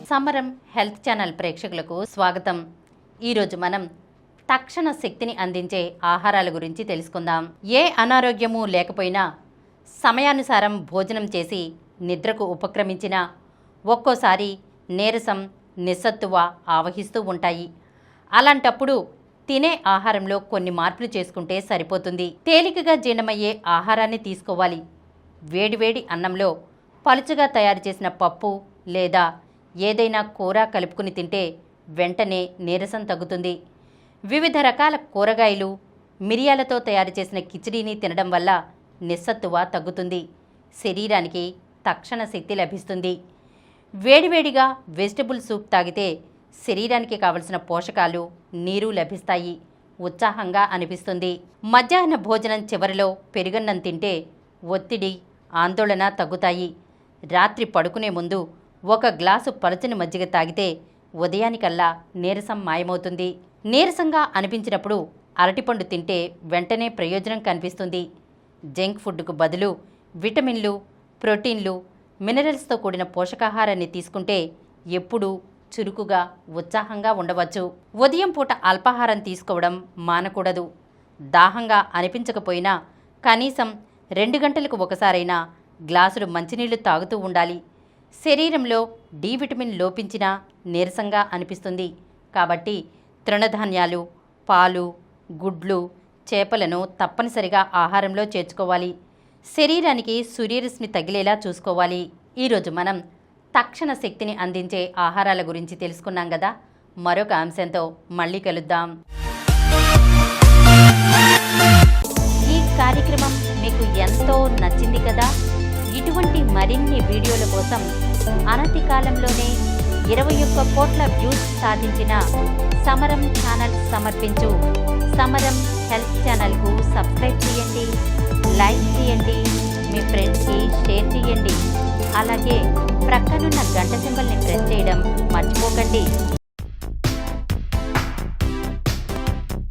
సమరం health channel ప్రేక్షకులకు స్వాగతం. ఈరోజు మనం తక్షణ శక్తిని అందించే ఆహారాల గురించి తెలుసుకుందాం. ఏ అనారోగ్యము లేకపోయినా సమయానుసారం భోజనం చేసి నిద్రకు ఉపక్రమించినా ఒక్కోసారి నీరసం, నిస్సత్తువ ఆవహిస్తూ ఉంటాయి. అలాంటప్పుడు తినే ఆహారంలో కొన్ని మార్పులు చేసుకుంటే సరిపోతుంది. తేలికగా జీర్ణమయ్యే ఆహారాన్ని తీసుకోవాలి. వేడివేడి అన్నంలో పలుచగా తయారు చేసిన పప్పు లేదా ఏదైనా కూర కలుపుకుని తింటే వెంటనే నీరసం తగ్గుతుంది. వివిధ రకాల కూరగాయలు, మిరియాలతో తయారు చేసిన కిచిడీని తినడం వల్ల నిస్సత్తువ తగ్గుతుంది. శరీరానికి తక్షణ శక్తి లభిస్తుంది. వేడివేడిగా వెజిటబుల్ సూప్ తాగితే శరీరానికి కావలసిన పోషకాలు, నీరు లభిస్తాయి. ఉత్సాహంగా అనిపిస్తుంది. మధ్యాహ్న భోజనం చివరిలో పెరుగన్నం తింటే ఒత్తిడి, ఆందోళన తగ్గుతాయి. రాత్రి పడుకునే ముందు ఒక గ్లాసు పలుచని మజ్జిగ తాగితే ఉదయానికల్లా నీరసం మాయమవుతుంది. నీరసంగా అనిపించినప్పుడు అరటిపండు తింటే వెంటనే ప్రయోజనం కనిపిస్తుంది. జంక్ ఫుడ్కు బదులు విటమిన్లు, ప్రోటీన్లు, మినరల్స్తో కూడిన పోషకాహారాన్ని తీసుకుంటే ఎప్పుడూ చురుకుగా, ఉత్సాహంగా ఉండవచ్చు. ఉదయం పూట అల్పాహారం తీసుకోవడం మానకూడదు. దాహంగా అనిపించకపోయినా కనీసం 2 గంటలకు ఒకసారైనా గ్లాసులు మంచినీళ్లు తాగుతూ ఉండాలి. శరీరంలో డి విటమిన్ లోపించినా నీరసంగా అనిపిస్తుంది. కాబట్టి తృణధాన్యాలు, పాలు, గుడ్లు, చేపలను తప్పనిసరిగా ఆహారంలో చేర్చుకోవాలి. శరీరానికి సూర్యరశ్మి తగిలేలా చూసుకోవాలి. ఈరోజు మనం తక్షణ శక్తిని అందించే ఆహారాల గురించి తెలుసుకున్నాం కదా. మరొక అంశంతో మళ్ళీ కలుద్దాం. ఈ కార్యక్రమం మీకు ఎంతో నచ్చింది కదా. ఇటువంటి మరిన్ని వీడియోల కోసం అనతి కాలంలోనే 21 కోట్ల వ్యూస్ సాధించిన సమరం ఛానల్ సమర్పించు సమరం హెల్త్ ఛానల్కు సబ్స్క్రైబ్ చేయండి, లైక్ చేయండి, మీ ఫ్రెండ్స్కి షేర్ చేయండి. అలాగే ప్రక్కనున్న గంట సింబల్ని ప్రెస్ చేయడం మర్చిపోకండి.